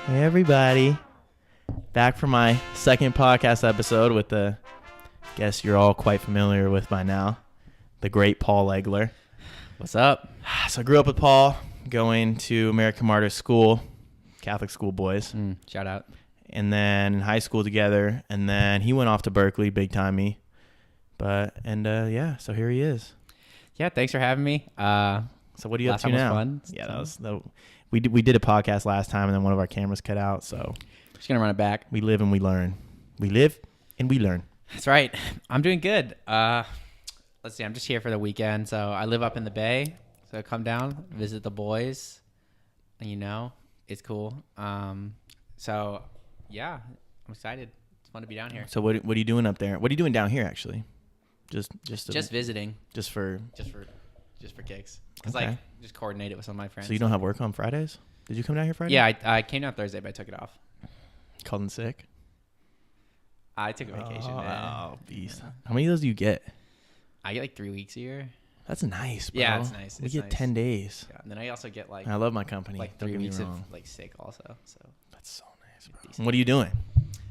Hey everybody, back for my second podcast episode with the guest you're all quite familiar with by now, the great Paul Legler. What's up? So I grew up with Paul, going to American Martyr School, Catholic school boys, Shout out. and then in high school together, and then he went off to Berkeley, big time me. So here he is. Yeah, thanks for having me. So what are you up Last to time was now? fun. Yeah, we did a podcast last time, and then one of our cameras cut out. So Just gonna run it back. we live and we learn. We live and we learn. That's right. I'm doing good. Let's see. I'm just here for the weekend. So I live up in the Bay. So come down, visit the boys, and it's cool. So yeah, I'm excited. It's fun to be down here. So what are you doing up there? What are you doing down here actually? Just Visiting. Just for Kicks. Cause Okay. just coordinate it with some of my friends. So you don't have work on Fridays? Did you come down here Friday? Yeah, I came down Thursday, but I took it off. Called in sick? I took a vacation. Man. Oh, beast. How many of those do you get? I get like 3 weeks a year. That's nice, bro. Yeah, it's nice. We It's get nice. 10 days. Yeah, and then I also get like I love my company. 3 weeks wrong. of like sick also. So That's so nice, bro. Decent. What are you doing?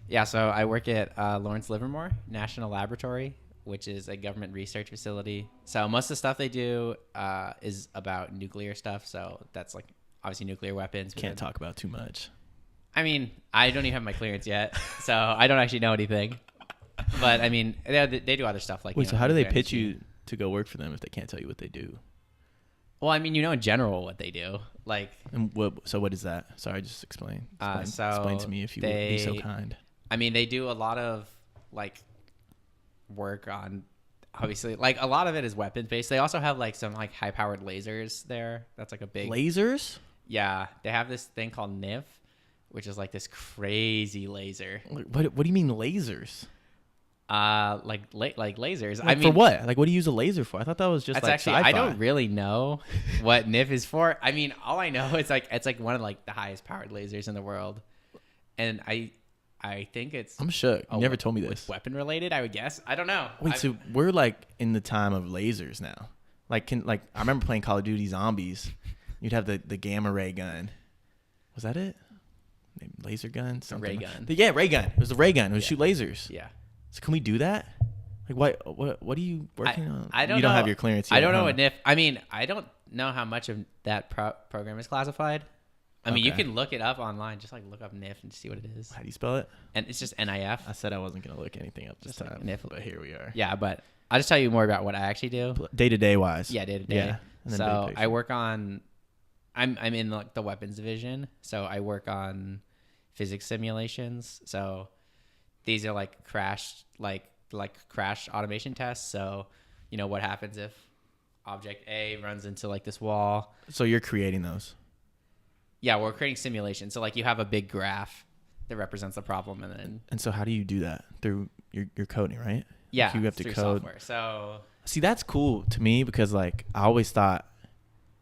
yeah, so I work at Lawrence Livermore National Laboratory, which is a government research facility. So most of the stuff they do is about nuclear stuff. So that's like obviously nuclear weapons. Can't talk about too much. I mean, I don't even have my clearance yet, so I don't actually know anything. But I mean, they do other stuff like. Wait, so how do they nuclear pitch energy. you to go work for them if they can't tell you what they do? Well, I mean, in general what they do, like. And what is that? Sorry, just explain. Explain to me if you would be so kind. I mean, they do a lot of like work on, obviously, like a lot of it is weapons based. They also have like some like high powered lasers there. That's like a big Lasers? Yeah, they have this thing called NIFF, which is like this crazy laser. What do you mean lasers? Like lasers. Like, for what? Like, what do you use a laser for? I thought that was just That's like actually sci-fi. I don't really know what NIFF is for. I mean, all I know is like it's like one of like the highest powered lasers in the world, and I think it's. I'm shook. You never told me this. Weapon related, I would guess. I don't know. Wait, so we're like in the time of lasers now. Like, I remember playing Call of Duty Zombies. You'd have the gamma ray gun. Was that it? Laser gun? Something. ray gun. Yeah, ray gun. It was the ray gun. It would shoot lasers. Yeah. So can we do that? Like, what are you working on? I don't. You know. don't have your clearance yet. I don't know huh? what NIFF. I mean, I don't know how much of that program is classified. I mean, you Okay. can look it up online. Just like look up NIFF and see what it is. How do you spell it? And it's just NIF. I said I wasn't gonna look anything up this Just like time, NIFF. but here we are. Yeah, but I'll just tell you more about what I actually do. Day to day wise. Yeah, day to day. Yeah. And then So big picture. I work on. I'm in like the weapons division. So I work on physics simulations. So these are like crash automation tests. So what happens if object A runs into like this wall? So you're creating those. Yeah, we're creating simulations. So like you have a big graph that represents the problem, and then And so how do you do that? Through your coding, right? yeah, You have to through code. software. So See, that's cool to me because like I always thought,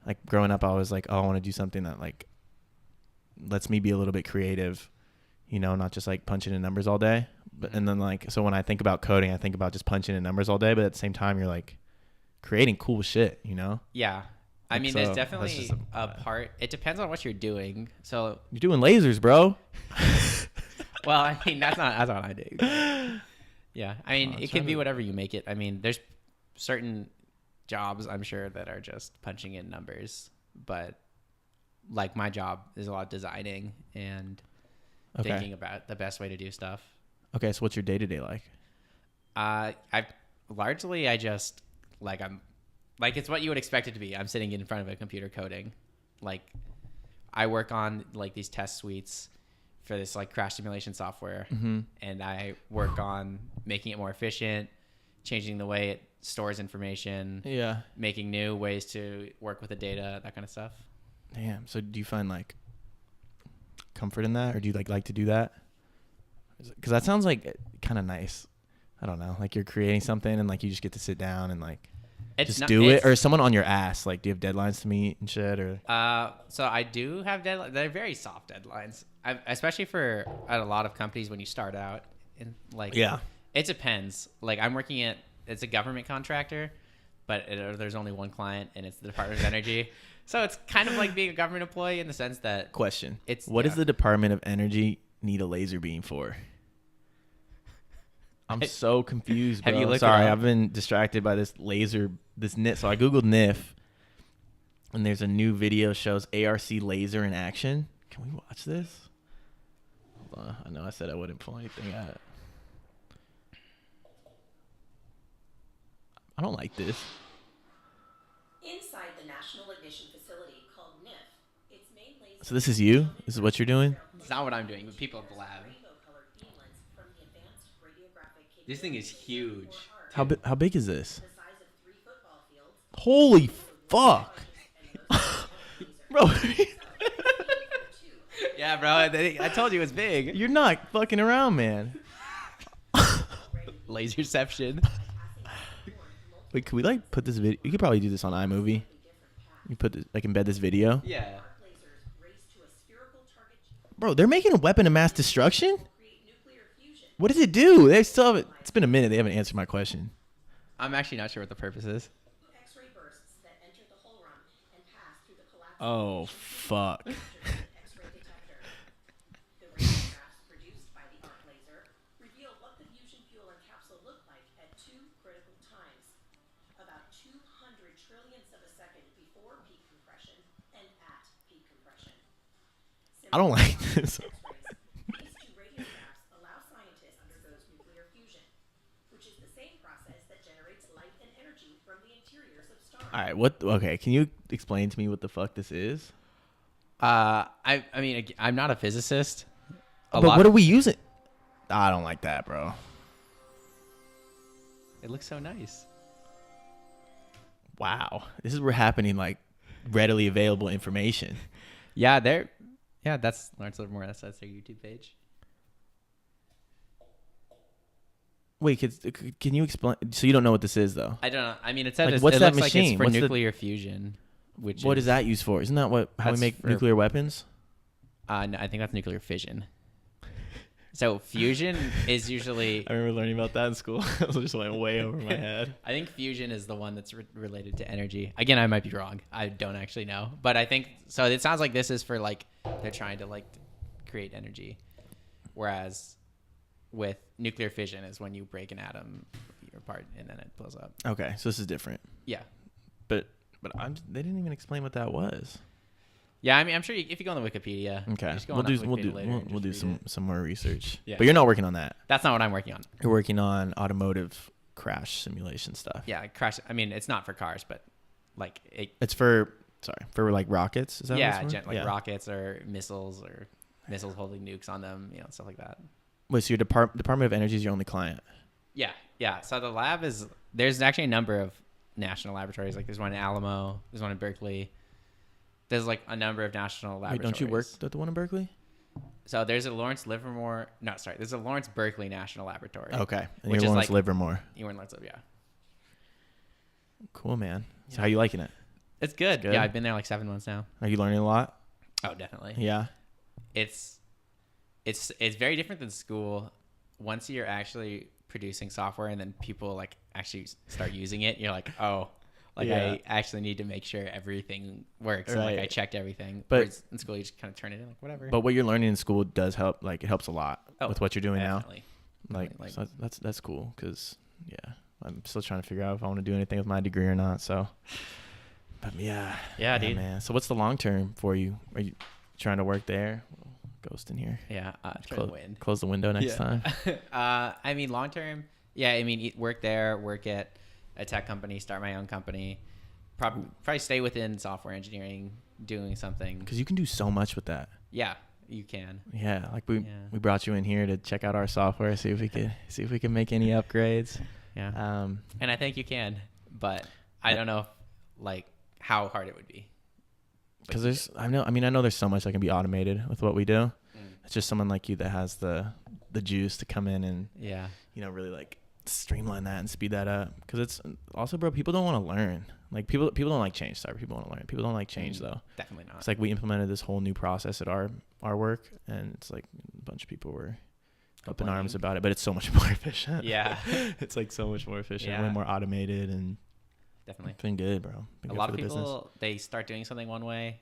like growing up, I was like, oh, I want to do something that like lets me be a little bit creative, not just like punching in numbers all day. But and then like so when I think about coding, I think about just punching in numbers all day. But at the same time, you're like creating cool shit, yeah, I Like, mean, so there's that's definitely just a part. It depends on what you're doing. So You're doing lasers, bro. well, I mean, that's not what I do. Yeah, I mean, Oh, it can be whatever you make it. I mean, there's certain jobs I'm sure that are just punching in numbers, but like my job is a lot of designing and thinking about the best way to do stuff. Okay, so what's your day to day like? I just I'm like it's what you would expect it to be. I'm sitting in front of a computer coding. Like I work on like these test suites for this like crash simulation software, and I work on making it more efficient, changing the way it stores information, Yeah. making new ways to work with the data, that kind of stuff. Damn. So do you find like comfort in that, or do you like to do that? Because that sounds like kind of nice. I don't know. Like you're creating something and like you just get to sit down and like do it, or is someone on your ass? Like, do you have deadlines to meet and shit, or? So I do have deadlines. They're very soft deadlines, especially for at a lot of companies when you start out. And like, Yeah. it depends. Like I'm working it's a government contractor, but there's only one client, and it's the Department of Energy. So it's kind of like being a government employee in the sense that Question. It's What does the Department of Energy need a laser beam for? I'm so confused, bro. Have you looked it Sorry, up? I've been distracted by this laser, this NIFF. So I Googled NIFF, and there's a new video shows ARC laser in action. Can we watch this? Hold on. I know I said I wouldn't pull anything out. I don't like this. Inside the National Ignition Facility called NIFF, its main laser. So this is you? This is what you're doing? It's not what I'm doing, but people at the lab. This thing is huge. How big is this? The size of 3 football fields. Holy fuck. Bro, Yeah, bro. I told you it was big. you're not fucking around, man. Laserception. Wait, could we like put this video? You could probably do this on iMovie. You put this, like embed this video. Yeah. Lasers race to a spherical target Bro, they're making a weapon of mass destruction? create nuclear fusion. What does it do? They still haven't, it's been a minute. They haven't answered my question. I'm actually not sure what the purpose is. X-ray bursts that enter the hull run and pass through the collapsed Oh, fuck. X-ray detector. The radiographs produced by the arc laser reveal what the fusion fuel and capsule look like at 2 critical times. About 200 trillionths of a second before peak compression and at peak compression. I don't like this. X-rays. These 2 radiographs allow scientists undergoes nuclear fusion, which is the same process that generates light and energy from the interiors of stars. All right, okay, can you explain to me what the fuck this is? I mean, I'm not a physicist. But what are we using? I don't like that, bro. It looks so nice. Wow. This is where happening like readily available information. Yeah, that's Lawrence Livermore. That's their YouTube page. Wait, can you explain? So you don't know what this is, though? I don't know. I mean, it said Like, it what's that looks like machine? it's for What's the- nuclear fusion. What is that used for? Isn't that how we That's make for- nuclear weapons? No, I think that's nuclear fission. So fusion is usually. I remember learning about that in school. I was just went way over my head. I think fusion is the one that's related to energy. Again, I might be wrong. I don't actually know, but I think so. It sounds like this is for like they're trying to like create energy, whereas with nuclear fission is when you break an atom apart and then it blows up. Okay, so this is different. Yeah, But they didn't even explain what that was. yeah. I mean, I'm sure if you go on the Wikipedia, Okay, just go we'll on do that we'll Wikipedia do later we'll, and we'll do just read some more research. Yeah. But you're not working on that. That's not what I'm working on. You're working on automotive crash simulation stuff. Yeah, crash. I mean, it's not for cars, but like It's for like rockets. Is that yeah, what it's for? like rockets or missiles holding nukes on them, stuff like that. Wait, so your Department of Energy is your only client? Yeah. So the lab there's actually a number of national laboratories. Like there's one in Alamo, there's one in Berkeley. There's like a number of national Wait, laboratories. don't you work at the one in Berkeley? So there's a Lawrence Berkeley National Laboratory. Okay, and Which you're is Lawrence like- Livermore. You were in Lawrence, yeah. Cool, man. So how you liking it? It's good. Good? Yeah, I've been there like 7 months now. Are you learning a lot? Oh, definitely. Yeah. It's very different than school. Once you're actually producing software and then people like actually start using it, you're like, oh, like Yeah. I actually need to make sure everything works. And, like I Right. checked everything. But- Whereas in school, you just kind of turn it in, like whatever. But what you're learning in school does help. Like it helps a lot with what you're doing definitely. now. Like, Definitely, so that's cool because I'm still trying to figure out if I want to do anything with my degree or not. So, but yeah, dude. man. So what's the long term for you? Are you trying to work there? Ghost in here. Yeah, try to win. Close the window next time. I mean, long term, yeah. I mean, work there, work at a tech company, start my own company. Probably stay within software engineering, doing something. Because you can do so much with that. Yeah, you can. Yeah, like we brought you in here to check out our software, see if we can make any upgrades. Yeah. And I think you can, but I don't know, like how hard it would be. Because I know there's so much that can be automated with what we do. It's just someone like you that has the juice to come in and really like streamline that and speed that up. Because it's also, bro, people don't want to learn. Like people don't like change. Sorry, people want to learn. People don't like change though. Definitely not. It's like we implemented this whole new process at our work, and it's like a bunch of people were up in arms about it, but it's so much more efficient. Yeah. It's like so much more efficient, Yeah. way more automated, and definitely. It's been good, bro. Been A good lot for of the business. people, they start doing something one way,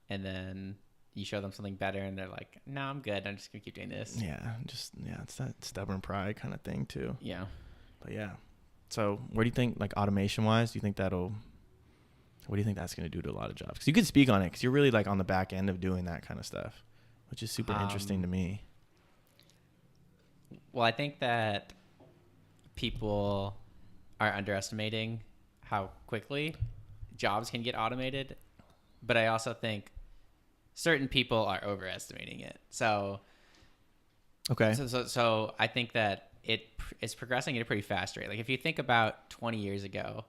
and then you show them something better, and they're like, no, I'm good. I'm just going to keep doing this. Yeah, it's that stubborn pride kind of thing too. Yeah. But yeah. So where do you think, like automation wise, what do you think that's going to do to a lot of jobs? Because you could speak on it because you're really like on the back end of doing that kind of stuff, which is super interesting to me. Well, I think that people are underestimating how quickly jobs can get automated, but I also think certain people are overestimating it. So I think that it's progressing at a pretty fast rate. Like if you think about 20 years ago,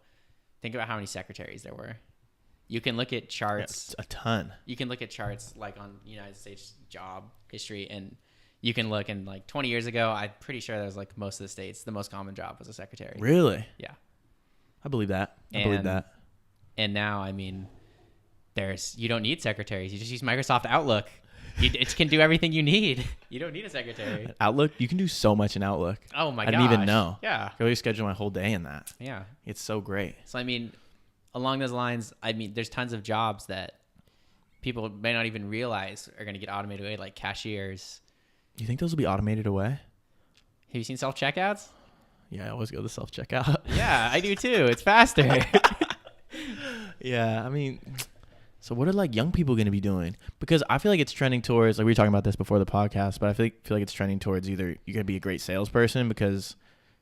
think about how many secretaries there were. You can look at charts. Yeah, a ton. You can look at charts like on United States job history, and you can look, and like 20 years ago, I'm pretty sure that was like most of the states, the most common job was a secretary. Really? Yeah. I believe that. Believe that. And now, I mean, you don't need secretaries. You just use Microsoft Outlook. It can do everything you need. You don't need a secretary. Outlook, you can do so much in Outlook. Oh my gosh. I didn't even know. Yeah. I could always schedule my whole day in that. Yeah. It's so great. So, I mean, along those lines, I mean, there's tons of jobs that people may not even realize are going to get automated away, like cashiers. You think those will be automated away? Have you seen self-checkouts? Yeah, I always go to self-checkout. Yeah, I do too. It's faster. Yeah, I mean, so what are like young people going to be doing? Because I feel like it's trending towards, like we were talking about this before the podcast, but I feel like it's trending towards either you got to be a great salesperson, because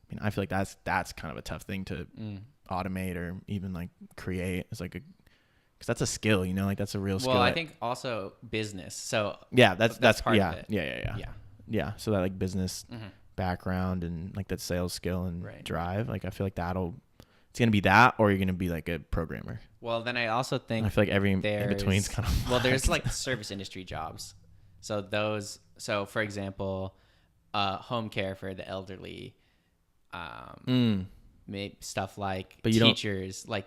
I mean, I feel like that's kind of a tough thing to automate or even like create. It's like because that's a skill, you know, like that's a real skill. Well, I think also business. So yeah, that's part of it. Yeah. So that like business background and like that sales skill and drive, like I feel like it's gonna be that, or you're gonna be like a programmer. Well, then I also think I feel like every in between's kind of well, there's like service industry jobs. So for example, home care for the elderly, maybe stuff like but teachers, like.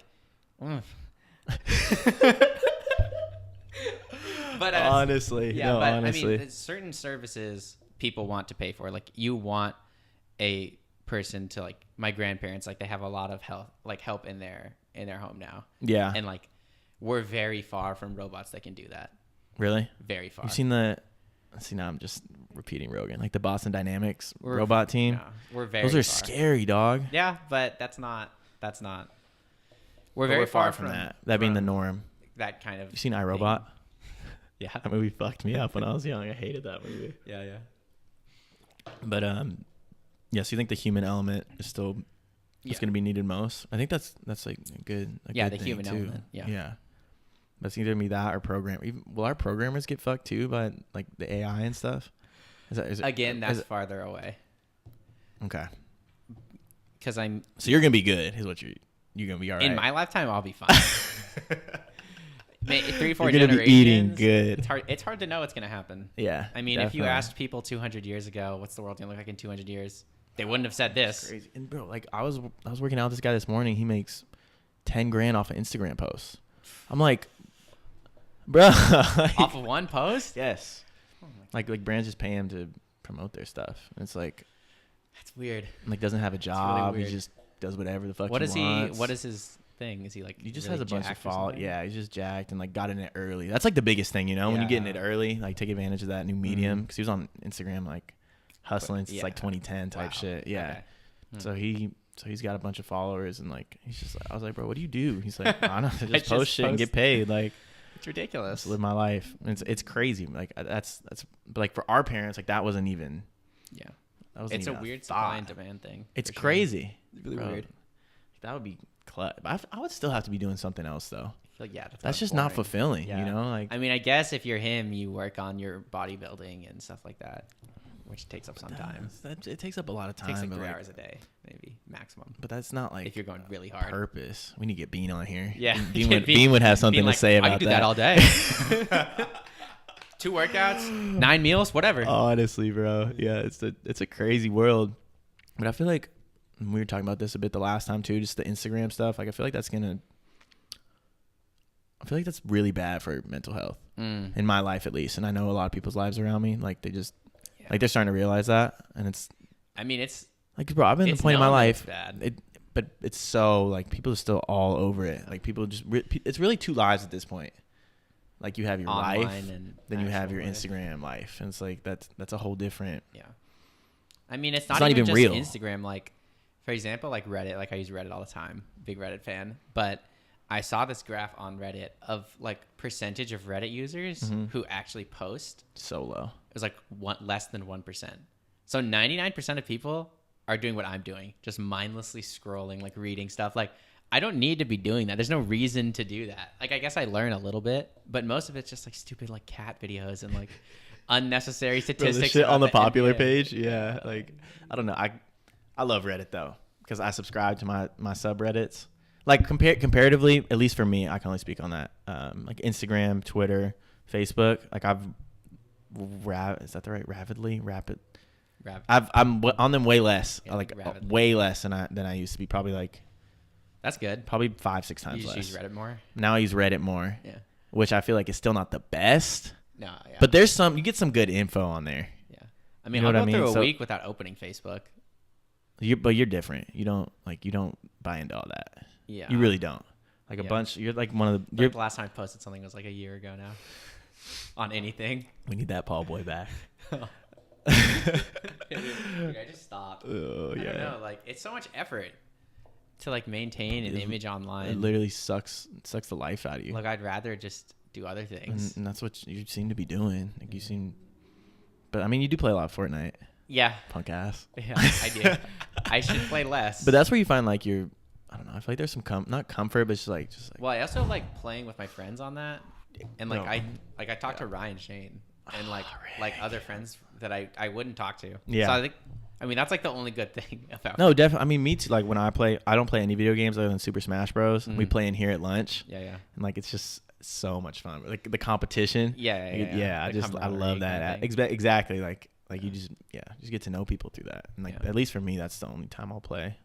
But honestly, honestly. I mean, certain services people want to pay for. Like you want a person to, like my grandparents, like they have a lot of help in their home now. Yeah, and like we're very far from robots that can do that. Really, very far. You've seen now I'm just repeating Rogan, like the Boston Dynamics robot team. Yeah, we're very. Those are far. scary, dog. Yeah, but that's not. We're But very we're far from that being the norm. That kind of. You seen iRobot? Yeah, that movie fucked me up when I was young. I hated that movie. Yeah. But yeah. So you think the human element is still it's going to be needed most? I think that's like good. Yeah, good the thing human too. element. Yeah. But it's either gonna be that or program. Will our programmers get fucked too by like the AI and stuff? That's farther away. Okay. Because So you're gonna be good. Is what you're gonna be all right. In my lifetime, I'll be fine. 3-4 you're generations. Be eating good. It's hard to know what's gonna happen. Yeah. I mean, if you asked people 200 years ago, what's the world gonna look like in 200 years? They wouldn't have said this. That's crazy. And bro, like I was working out with this guy this morning. He makes $10,000 off of Instagram posts. I'm like, bro. Off of one post? Yes. Oh like brands just pay him to promote their stuff. And it's like, that's weird. Like doesn't have a job. Really he just does whatever the fuck what he is wants. What is his thing? Is he like? He just really has a bunch of followers. something? Yeah, he's just jacked and like got in it early. That's like the biggest thing, you know, when you get in it early, like take advantage of that new medium. Because he was on Instagram like hustling since like 2010 type shit. Yeah. Okay. So he's got a bunch of followers and like he's just like, I was like, bro, what do you do? He's like, I don't know, just post shit and get paid. Like it's ridiculous. Just live my life. And it's crazy. Like that's but like for our parents, like that wasn't even. Yeah. That wasn't it's even a weird supply and demand thing. It's crazy. It's really weird. That would be I would still have to be doing something else though. Like that's just boring. Not fulfilling. Yeah. You know, like I mean, I guess if you're him, you work on your bodybuilding and stuff like that, which takes up some time. It takes up a lot of time. It takes like 3 hours a day, maybe maximum. But that's not like if you're going really hard. Purpose. We need to get Bean on here. Yeah, Bean would have something to say about that. I can do that all day. 2 workouts, 9 meals, whatever. Honestly, bro, yeah, it's a crazy world. But I feel like we were talking about this a bit the last time too, just the Instagram stuff. Like I feel like that's really bad for mental health in my life at least, and I know a lot of people's lives around me. Like they just like they're starting to realize that, and it's. I mean, it's like, bro, I've been at the point in my life. Bad. but it's so like people are still all over it. Like people just it's really two lives at this point. Like you have your Online life, and then you have actual your life. Instagram life, and it's like that's a whole different. Yeah. I mean, it's not not even even just real. Instagram. Like, for example, like Reddit. Like I use Reddit all the time. Big Reddit fan. But I saw this graph on Reddit of like percentage of Reddit users who actually post. So low. It was like less than 1%. So 99% of people are doing what I'm doing, just mindlessly scrolling, like reading stuff. Like I don't need to be doing that. There's no reason to do that. Like I guess I learn a little bit, but most of it's just like stupid like cat videos and like unnecessary Bro, statistics. the shit about on the popular NBA. page, yeah. Like I don't know. I love Reddit though because I subscribe to my subreddits. Like comparatively, at least for me, I can only speak on that. Like Instagram, Twitter, Facebook. Like is that the right? Rapid. I'm on them way less. Yeah, like rapidly. way less than I used to be. Probably like That's good. 5-6 times You just less. use Reddit more. Now I use Reddit more, Yeah. which I feel like is still not the best. No. Yeah. But you get some good info on there. yeah. I mean, know I'll what go I mean? through a So- week without opening Facebook. But you're different. You don't buy into all that. Yeah. You really don't. Like a Yeah. bunch. You're like one of the. Like the last time I posted something was like a year ago now. On anything. We need that Paul boy back. Dude, I just stopped. Oh I don't yeah. know. Like it's so much effort to like maintain an image It online. literally sucks the life out of you. Like I'd rather just do other things. And that's what you seem to be doing. Like you seem. But I mean, you do play a lot of Fortnite, Yeah. punk ass. Yeah, I do. I should play less. But that's where you find like your. I don't know. I feel like there's some not comfort, but just like. Well, I also like playing with my friends on that, and like No. I talked to Ryan Shane and like other friends that I wouldn't talk to. Yeah. So I mean that's like the only good thing about. No, definitely. I mean, me too. Like when I don't play any video games other than Super Smash Bros. We play in here at lunch. Yeah. Yeah. And like it's just so much fun. Like the competition. Yeah. I The I love camaraderie that. kind of thing. Exactly. Like you just get to know people through that. And like Yeah. at least for me, that's the only time I'll play.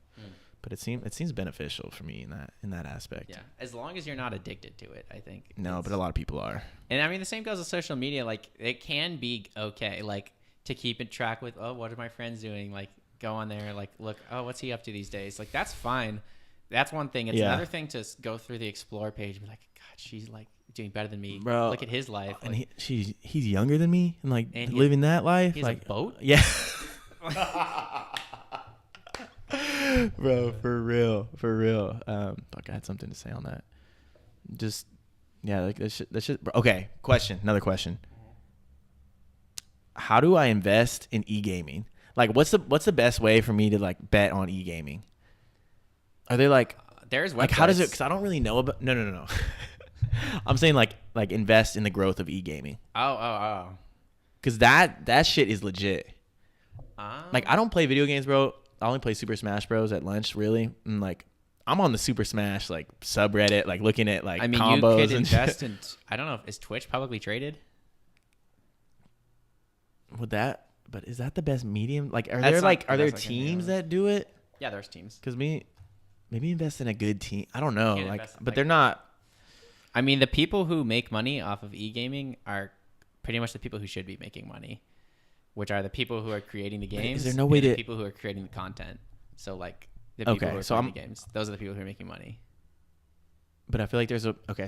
But it seems beneficial for me in that aspect. Yeah. As long as you're not addicted to it, I think. No, but a lot of people are. And I mean, the same goes with social media. Like, it can be okay, like, to keep in track with, oh, what are my friends doing? Like, go on there, like, look, oh, what's he up to these days? Like, that's fine. That's one thing. It's another thing to go through the Explore page and be like, God, she's, like, doing better than me. Bro, look at his life. And Like, he's younger than me and like And he- living that life. he has a like boat? Yeah. Bro, for real. Fuck, I had something to say on that. Just, yeah, like that shit. Okay, another question. How do I invest in e-gaming? Like, what's the best way for me to like bet on e-gaming? Are they like there's websites. like how does it? Because I don't really know about. No. I'm saying like invest in the growth of e-gaming. Oh. Because that shit is legit. Like I don't play video games, bro. I only play Super Smash Bros. At lunch, really. And like I'm on the Super Smash like subreddit, like looking at like I mean, combos you could and invest shit. in, I don't know, is Twitch publicly traded? But is that the best medium? Like, are That's there not- like are there that's like a teams new- that do it? Yeah, there's teams. Because maybe invest in a good team. I don't know. can't Like, invest in, but like- they're not. I mean, the people who make money off of e-gaming are pretty much the people who should be making money, which are the people who are creating the games. there no way and the to- people who are creating the content? So like the people Okay, who are so creating the games, those are the people who are making money. But I feel like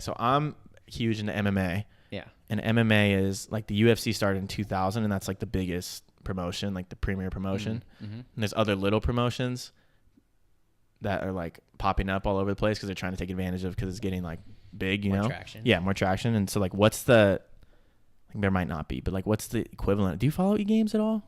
so I'm huge into MMA, Yeah. and MMA is like the UFC started in 2000, and that's like the biggest promotion, like the premier promotion. Mm-hmm. And there's other little promotions that are like popping up all over the place because they're trying to take advantage of because it's getting like big, you More know? traction. Yeah, more traction. And so like, what's the? Like, there might not be, but like, what's the equivalent? Do you follow e-games at all?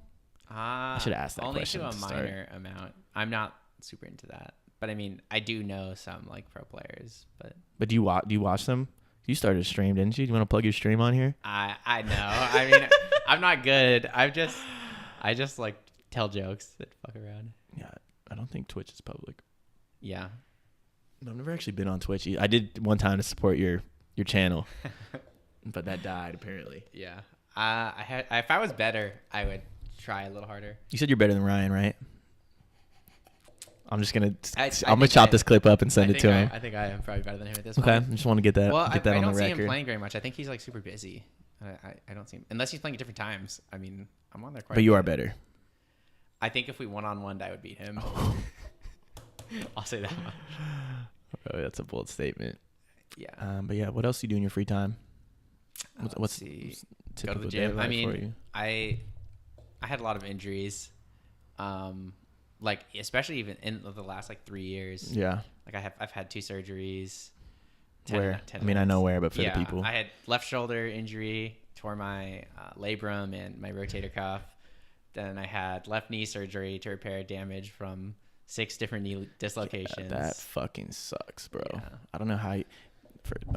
I should ask that only question to a to start. minor amount. I'm not super into that, but I mean, I do know some like pro players. But But do you watch them? You started a stream, didn't you? Do you want to plug your stream on here? I know. I mean, I'm not good. I just like tell jokes that fuck around. Yeah, I don't think Twitch is public. Yeah. I've never actually been on Twitch. I did one time to support your channel, but that died apparently. Yeah. If I was better, I would try a little harder. You said you're better than Ryan, right? I'm just gonna I I'm gonna think chop I- this clip up and send it to him. I think I am probably better than him at this Okay, I point. just want to get that Well, I on don't the see record. him playing very much. I think he's like super busy. I don't see him unless he's playing at different times. I mean, I'm on there quite. But you a are bit. better. I think if we 1-on-1, I would beat him. I'll say that much. Bro, that's a bold statement. Yeah. But yeah, what else do you do in your free time? What's Let's see. Go to typical the day of gym. I life for mean, you? I had a lot of injuries. Like especially even in the last like 3 years. Yeah. Like I've had 2 surgeries. Where? I mean, I know where, but for the people. I had left shoulder injury, tore my labrum and my rotator cuff. Then I had left knee surgery to repair damage from 6 different knee dislocations. Yeah, that fucking sucks, bro. Yeah. I don't know how you...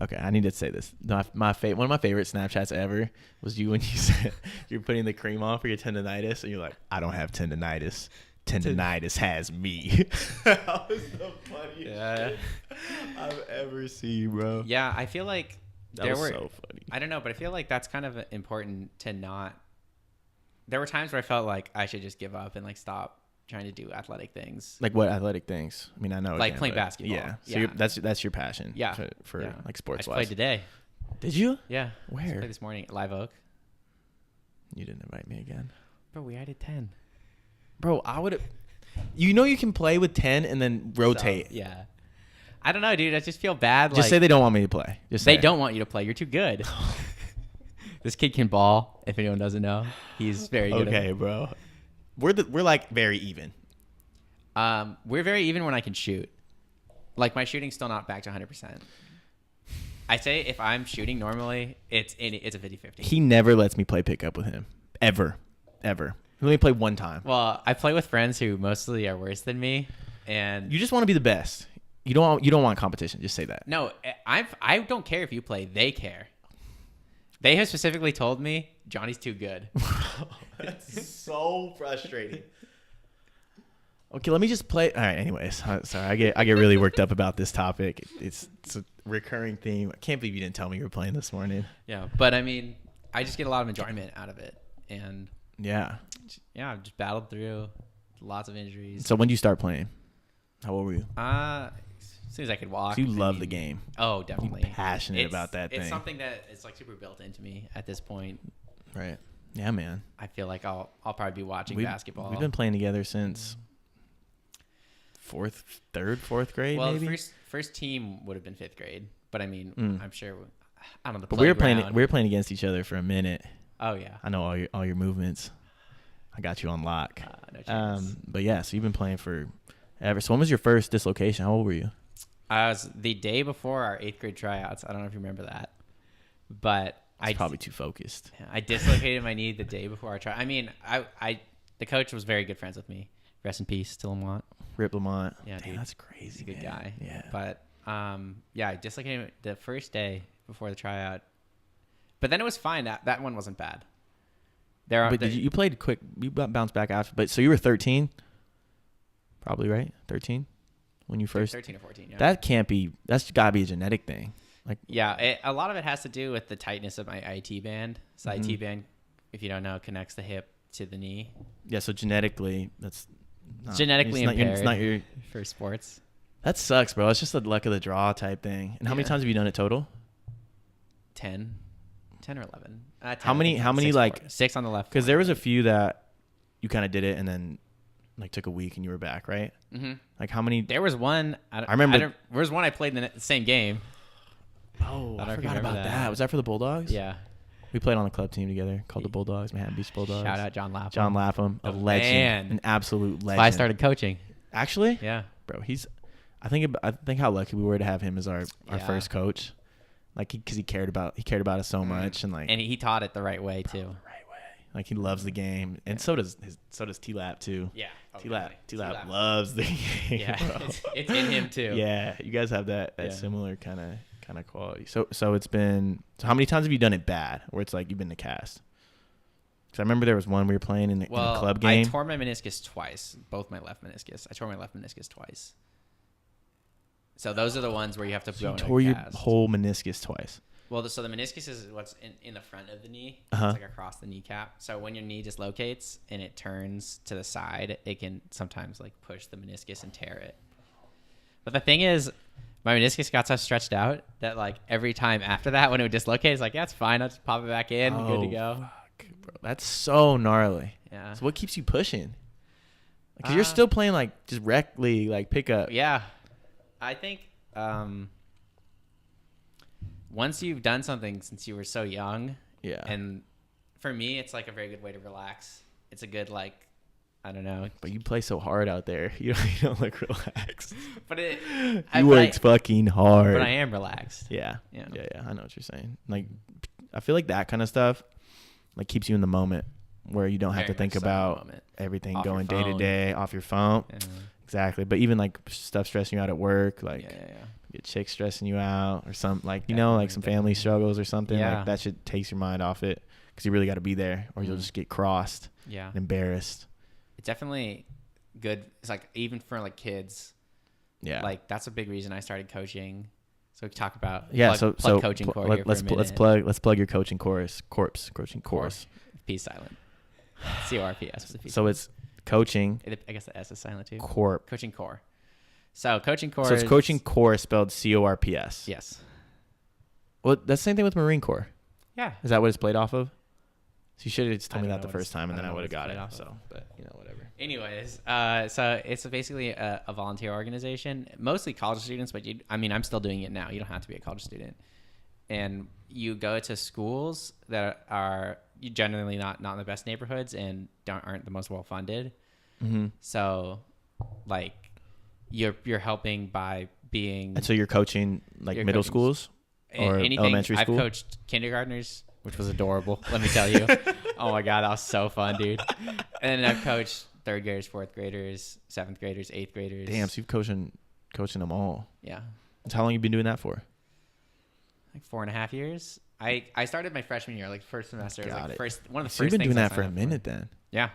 Okay, I need to say this. One of my favorite Snapchats ever was you when you said you're putting the cream on for your tendonitis, and you're like, I don't have tendonitis. Tendonitis has me. That was the funniest shit I've ever seen, bro. Yeah, I feel like That was so funny. I don't know, but I feel like that's kind of important to not. There were times where I felt like I should just give up and like stop trying to do athletic things. Like what athletic things? I mean, I know. Like again, playing but basketball. Yeah. So Yeah. that's your passion. Yeah. For Yeah. like I sports just wise. played today. Did you? Yeah. Where? I just played this morning at Live Oak. You didn't invite me again. Bro, we had 10. Bro, I would have. You know you can play with 10 and then rotate. So, yeah. I don't know, dude. I just feel bad. Just say they don't want me to play. Just they say don't want you to play. You're too good. This kid can ball. If anyone doesn't know, he's very good. Okay, bro. We're like very even. We're very even when I can shoot. Like my shooting's still not back to 100%. I say if I'm shooting normally, it's a 50-50. He never lets me play pickup with him. Ever. He only played one time. Well, I play with friends who mostly are worse than me, and You just want to be the best. You don't want competition. Just say that. no, I don't care if you play. They care. They have specifically told me Johnny's too good. That's so frustrating. Okay, let me just play. All right. Anyways, sorry. I get really worked up about this topic. It's a recurring theme. I can't believe you didn't tell me you were playing this morning. Yeah, but I mean, I just get a lot of enjoyment out of it, and Yeah. I've just battled through lots of injuries. So when did you start playing? How old were you? As soon as I could walk. So you love I the mean, game. Oh, definitely. You're passionate about that thing. It's something that is like super built into me at this point. Right. Yeah, man. I feel like I'll probably be watching basketball. We've been playing together since fourth grade, well, maybe. the first team would have been 5th grade, but I mean, I'm sure. I don't know. But we were playing against each other for a minute. Oh yeah. I know all your movements. I got you on lock. No chance. But yeah, so you've been playing for ever. So when was your first dislocation? How old were you? I was the day before our 8th grade tryouts. I don't know if you remember that, but I was probably too focused. I dislocated my knee the day before our try. I mean, the coach was very good friends with me. Rest in peace to Lamont. Rip Lamont. Yeah, Damn, dude. that's crazy. He's a good man. guy. Yeah. But yeah, I dislocated it the first day before the tryout. But then it was fine. That one wasn't bad. But you played quick. You bounced back after. But so you were 13, probably, right? 13 when you first. 13 or 14. Yeah. That can't be. That's got to be a genetic thing. Like yeah, a lot of it has to do with the tightness of my IT band. So IT band, if you don't know, connects the hip to the knee. Yeah. So genetically, that's genetically impaired. It's not your for sports. That sucks, bro. It's just the luck of the draw type thing. And how many times have you done it total? 10 or 11. 10, How many 6, like 6 on the left? Because there was a few that you kind of did it and then like took a week and you were back, right? Mm-hmm. Like how many? There was one. I remember. There was one I played in the same game. Oh, I if you forgot remember about that. Was that for the Bulldogs? Yeah. We played on the club team together called the Bulldogs, Manhattan Beach Bulldogs. Shout out John Lapham. John Lapham, a legend, man. an absolute legend. That's why I started coaching. Actually? Yeah. Bro, I think how lucky we were to have him as our first coach. Like because he cared about us so much and like he taught it the right way too. The right way. Like he loves the game, and so does T-Lap too. Yeah. T-Lap loves the game. Yeah. Bro. It's in him too. Yeah, you guys have that similar kind of quality. So it's been. So how many times have you done it bad, where it's like you've been the cast? Because I remember there was one we were playing in the club game. I tore my meniscus twice, both my left meniscus. I tore my left meniscus twice. So those are the ones where you have to go. You tore your whole meniscus twice. Well, so the meniscus is what's in the front of the knee. Uh-huh. It's like across the kneecap. So when your knee dislocates and it turns to the side, it can sometimes like push the meniscus and tear it. But the thing is, my meniscus got so stretched out that like every time after that, when it would dislocate, it's like, yeah, it's fine. I'll just pop it back in. Good to go. Fuck, bro. That's so gnarly. Yeah. So what keeps you pushing? Because you're still playing like just rec league, like pickup. Yeah. I think once you've done something since you were so young, Yeah. and for me, it's like a very good way to relax. It's a good, like, I don't know. But you play so hard out there. You don't look relaxed. But it You work fucking hard. But I am relaxed. Yeah. Yeah. Yeah. I know what you're saying. Like, I feel like that kind of stuff like keeps you in the moment where you don't have to Very think much so in the about moment. everything Off your going day to phone. day off your phone. Yeah. Exactly. But even like stuff stressing you out at work, like Yeah. get chicks stressing you out or something, like, you Definitely, know, like some family struggles or something. Yeah. Like that shit takes your mind off it because you really got to be there or you'll just get crossed Yeah. and embarrassed. It's definitely good. It's like even for like kids, Yeah. like that's a big reason I started coaching. So we can talk about so coaching core here let's for a minute. let's plug your coaching course. P silent. CORPS. Was the So it's coaching I guess the S is silent too. corp. Coaching core. So coaching core. So it's coaching core spelled CORPS. Yes. Well, that's the same thing with Marine Corps. Yeah. Is that what it's played off of? So you should have just told me I that don't the know what first it's- time, and I then I don't know would have what got it's it. played off So, but whatever. Anyways, so it's basically a volunteer organization, mostly college students, but I'm still doing it now. You don't have to be a college student. And you go to schools that are generally not in the best neighborhoods and aren't the most well funded. Mm-hmm. So, like, you're helping by being. And so you're coaching like You're middle coaching schools or elementary school? I've coached kindergartners, which was adorable. Let me tell you. Oh my god, that was so fun, dude. And then I've coached third graders, fourth graders, seventh graders, eighth graders. Damn, so you've coaching them all. Yeah. So how long you been doing that for? Like 4.5 years. I started my freshman year, like first semester. It was Got like it. one of the So first you've been things doing I that for a signed up minute then. Yeah.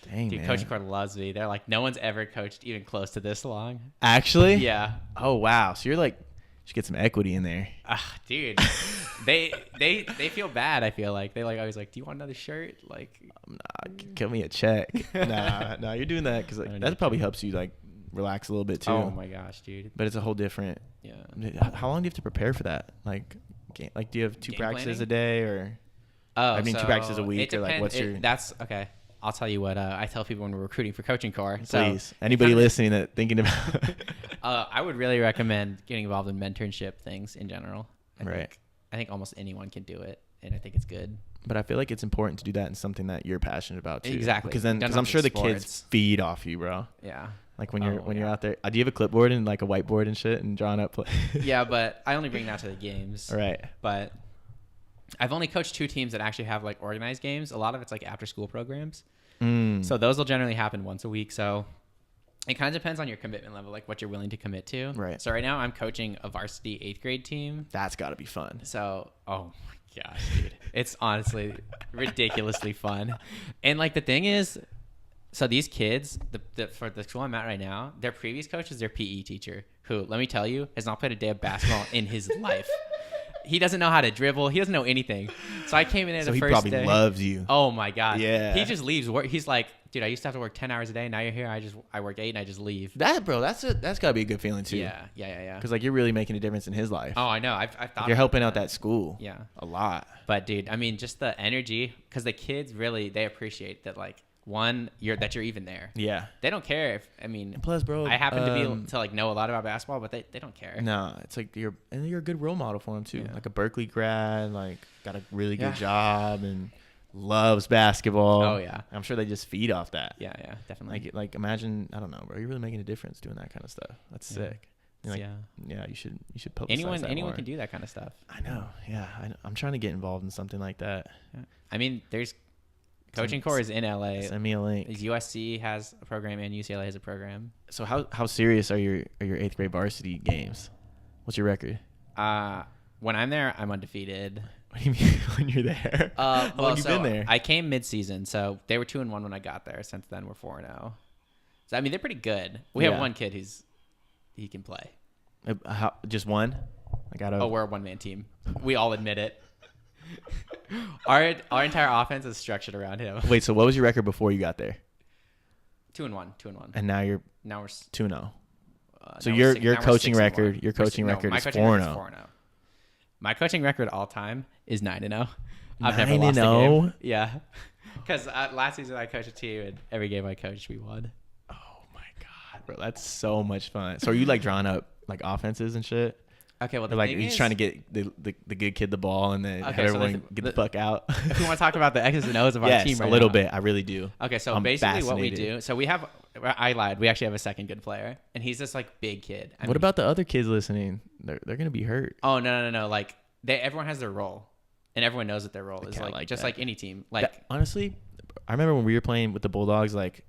Dang, Dude, man. Coaching Core loves me. They're like, no one's ever coached even close to this long. Actually? Yeah. Oh, wow. So you're like, you should get some equity in there. Dude, they feel bad. I feel like they like always like, do you want another shirt? Like, Nah, give me a check. nah, you're doing that because like, that probably helps you like relax a little bit too. oh my gosh, dude. But it's a whole different. Yeah. How long do you have to prepare for that? Like do you have two Game practices planning? a day or? Oh, I mean, 2 practices a week, it or like depends. what's your? That's okay. I'll tell you what I tell people when we're recruiting for Coaching Core. So Please, anybody listening that thinking about. I would really recommend getting involved in mentorship things in general. Right. I think almost anyone can do it, and I think it's good. But I feel like it's important to do that in something that you're passionate about too. Exactly. Because Done I'm sure the something kids sports. feed off you, bro. Yeah. Like when Oh, you're out there. Do you have a clipboard and like a whiteboard and shit and drawing up? Yeah, but I only bring that to the games. All right. But I've only coached 2 teams that actually have like organized games. A lot of it's like after school programs. So those will generally happen once a week. So it kind of depends on your commitment level, like what you're willing to commit to. Right. So right now I'm coaching a varsity 8th grade team. That's got to be fun. So, oh my gosh, dude. It's honestly ridiculously fun. And like the thing is, so these kids, for the school I'm at right now, their previous coach is their PE teacher, who, let me tell you, has not played a day of basketball in his life. He doesn't know how to dribble. He doesn't know anything. So I came in at So the he first probably day. loves you. Oh my god. Yeah. He just leaves work. He's like, dude, I used to have to work 10 hours a day. Now you're here. I work 8 and I just leave. That, bro, that's got to be a good feeling too. Yeah. Because like you're really making a difference in his life. Oh, I know. I've thought You're about helping out that school. Yeah. A lot. But dude, I mean, just the energy, because the kids really, they appreciate that. Like, one, that you're even there. Yeah. They don't care if, I mean, And plus, bro, I happen to like know a lot about basketball, but they don't care. No, it's like you're a good role model for him too. Yeah. Like a Berkeley grad, like got a really Yeah. good job and loves basketball. Oh yeah. I'm sure they just feed off that. Yeah, definitely. Like imagine, I don't know, bro, you're really making a difference doing that kind of stuff. That's Yeah. sick. You're like, yeah. yeah, you should publicize Anyone that more. can do that kind of stuff. I know. Yeah, I'm trying to get involved in something like that. Yeah. I mean, there's Coaching Core is in LA. Send me a link. USC has a program and UCLA has a program. So how serious are your 8th grade varsity games? What's your record? When I'm there, I'm undefeated. What do you mean when you're there? How long you been there? I came mid-season, so they were 2-1 when I got there. Since then, we're 4-0. So I mean, they're pretty good. We have one kid he can play. Just one? We're a one-man team. We all admit it. Our entire offense is structured around him. Wait, so what was your record before you got there? 2-1. And now you're Now we're 2-0. So now your we're coaching 6-1. record, My coaching record is 4-0. 4-0. My coaching record all time is 9-0. I've 9-0? never lost a game. Yeah, because last season I coached a team, and every game I coached, we won. Oh Bro, that's so much fun. So are you like drawing up like offenses and shit? Okay, well, the Or like thing he's is, trying to get the good kid the ball and then have Okay, so everyone get the fuck out. if we want to talk about the X's and O's of our Yes, team right a little now. bit. I really do. Okay, so I'm basically what we fascinated. do, so I lied. We actually have a second good player, and he's this like big kid. What about the other kids listening? They're gonna be hurt. Oh, no. Like everyone has their role, and everyone knows what their role is. kinda Like like just that. like any team. Like Honestly, I remember when we were playing with the Bulldogs, like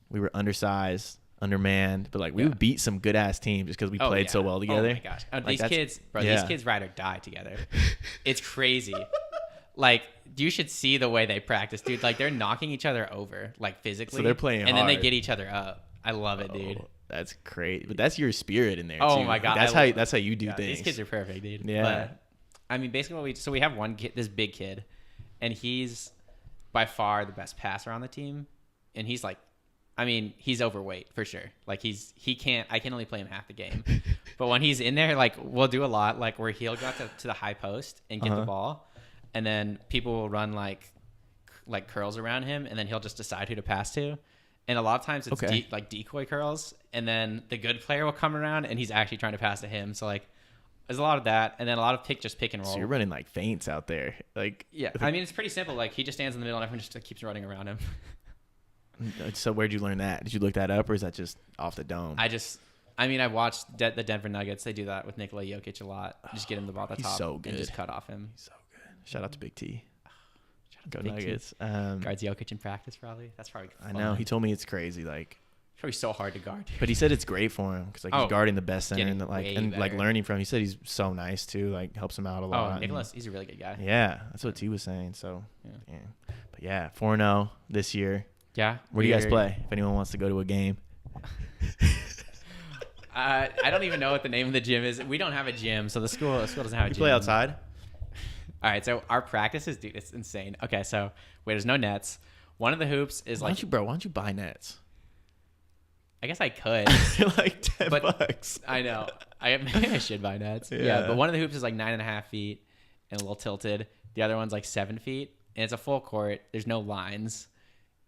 we were undersized, undermanned, but like we would beat some good ass teams just because we played so well together. Oh my gosh, Like, these kids, bro, yeah. these kids ride or die together. It's crazy. Like you should see the way they practice, dude. Like they're knocking each other over, like physically. So they're playing and then they hard. get each other up. I love it, dude. Oh, that's great. But that's your spirit in there. Oh too. my God, That's how you do things. These kids are perfect, dude. Yeah. But, I mean, basically, we have one kid, this big kid, and he's by far the best passer on the team, and he's like, I mean, he's overweight for sure. Like I can only play him half the game, but when he's in there, like we'll do a lot, like where he'll go out to the high post and get the ball, and then people will run like curls around him, and then he'll just decide who to pass to. And a lot of times it's like decoy curls, and then the good player will come around, and he's actually trying to pass to him. So like, there's a lot of that, and then a lot of pick and roll. So you're running like feints out there, like Yeah, I mean it's pretty simple. Like he just stands in the middle, and everyone just keeps running around him. So where'd you learn that? Did you look that up, or is that just off the dome? I watched the Denver Nuggets. They do that with Nikola Jokic a lot. Just get him the ball at the He's top so and good. just cut off him. So good. Shout out to Big T. Go Big T. Nuggets. Guards Jokic in practice probably. That's probably I fun. know. He told me it's crazy. Like, It's probably so hard to guard. but he said it's great for him because like he's Oh, guarding the best center getting and way like better. learning from. He said he's so nice too. Like helps him out a lot. Oh, and- Nicholas, he's a really good guy. Yeah, that's what T was saying. So, Yeah. But yeah, 4-0 this year. Yeah. Where do you guys play? If anyone wants to go to a game. I don't even know what the name of the gym is. We don't have a gym, so the school doesn't have a You gym. play outside? All right, so our practices, dude, it's insane. Okay, so there's no nets. One of the hoops is Why don't you buy nets? I guess I could. They're like $10. But I know. Maybe I should buy nets. Yeah, but one of the hoops is like 9.5 feet and a little tilted. The other one's like 7 feet, and it's a full court. There's no lines,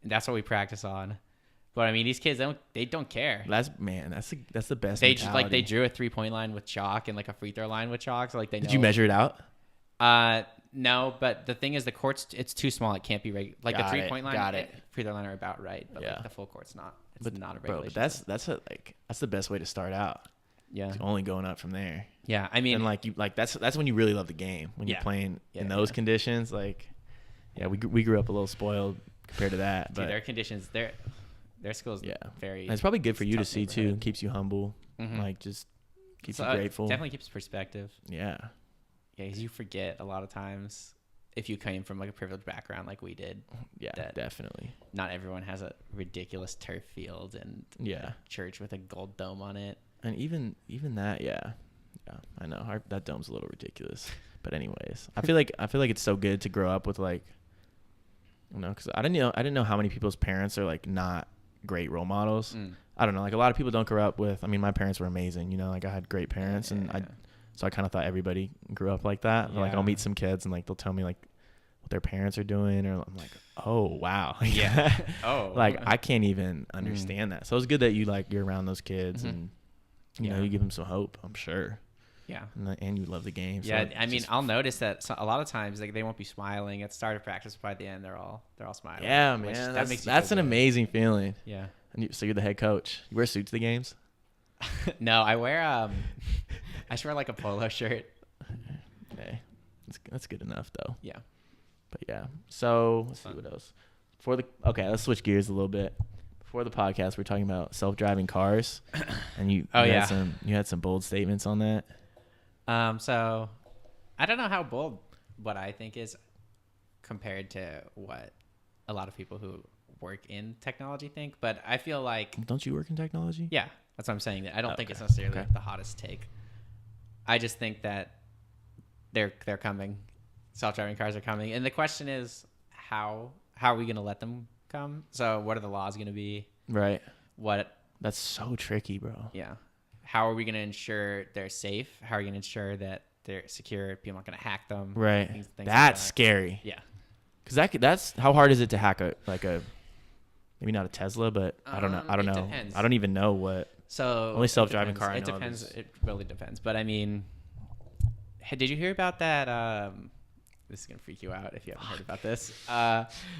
and that's what we practice on. But I mean, these kids they don't care. That's the best. They mentality. they drew a 3-point line with chalk and like a free throw line with chalk. So like they know. Did you measure it out? No, but the thing is, the court's it's too small. It can't be like Got the it, 3-point line. got it. Free throw line are about right, but Yeah. like the full court's not. It's not a Bro, regulation. but that's the best way to start out. yeah, It's only going up from there. yeah. I mean, And that's when you really love the game, when Yeah. you're playing in Yeah, those yeah. conditions. Like, yeah, we grew up a little spoiled compared to that, dude, but their conditions, their school's yeah, very. and it's probably good for you to tough see too. neighborhood. And keeps you humble, Mhm. like just keeps So, you grateful. Definitely keeps perspective. Yeah, Yeah, because you forget a lot of times if you came from like a privileged background like we did. yeah, That- definitely. Not everyone has a ridiculous turf field and Yeah, a church with a gold dome on it. and even that, yeah, I know that dome's a little ridiculous. But anyways, I feel like it's so good to grow up with like, because I didn't know how many people's parents are like not great role models. I don't know, like a lot of people don't grow up with. I mean, my parents were amazing, like I had great parents, and so I kind of thought everybody grew up like that. Like I'll Yeah. meet some kids and like they'll tell me like what their parents are doing, or I'm like, oh wow, Yeah. Oh. like I can't even understand that. So it's good that you're around those kids, Mhm. and you know Yeah. you give them some hope. I'm sure, Yeah. and you love the game. So Yeah, it's I mean, just- I'll notice that a lot of times like they won't be smiling at the start of practice, but by the end they're all smiling. yeah, which man, that makes you that's feel an good. amazing feeling. Yeah. And so you're the head coach. You wear suits to the games? No, I wear I just wear like a polo shirt. Okay, that's good enough though. Yeah. But yeah, so let's see Fun. what else. Let's switch gears a little bit. Before the podcast, we're talking about self-driving cars, and you had some bold statements on that. So I don't know how bold what I think is compared to what a lot of people who work in technology think, but I feel like Don't you work in technology? yeah, that's what I'm saying. I don't think it's Okay. necessarily Okay. the hottest take. I just think that they're coming. Self-driving cars are coming, and the question is how are we going to let them come? So what are the laws going to be? Right. What That's so tricky, bro. yeah. How are we going to ensure they're safe? How are we going to ensure that they're secure? People aren't going to hack them. Right. Things like That's that. scary. Yeah. Because that's how hard is it to hack a Maybe not a Tesla, but I don't know. I don't It know. depends. I don't even know what. So Only self-driving it car I depends. know It of depends. is- It really depends. But I mean, did you hear about that? This is gonna freak you out if you haven't heard about this.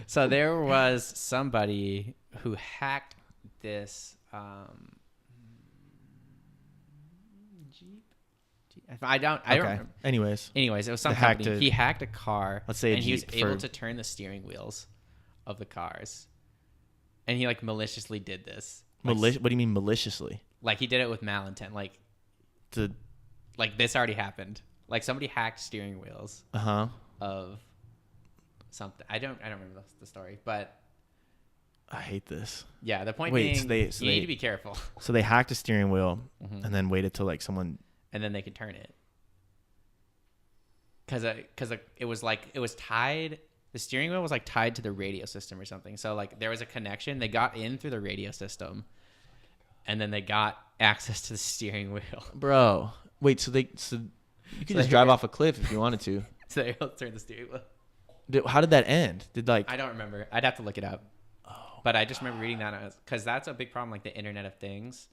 So there was somebody who hacked this Jeep. I don't remember. Anyways, Anyways, it was some They hacked company. it. He hacked a car. Let's say a and he was Jeep able for- to turn the steering wheels of the cars, and he like maliciously did this. Like, what do you mean maliciously? like he did it with malintent. Like this already happened. Like somebody hacked steering wheels of something. I don't remember the story, but I hate this. yeah, the point Wait, being, so you need to be careful, So they hacked a steering wheel Mhm. and then waited till like someone. and then they can turn it. Because it was tied. The steering wheel was like tied to the radio system or something. So like there was a connection. They got in through the radio system, and then they got access to the steering wheel. Bro, wait. So you could just they- drive off a cliff if you wanted to. So they were able to turn the steering wheel. How did that end? Did like I don't remember. I'd have to look it up. But I just remember reading that because that's a big problem, like the Internet of Things.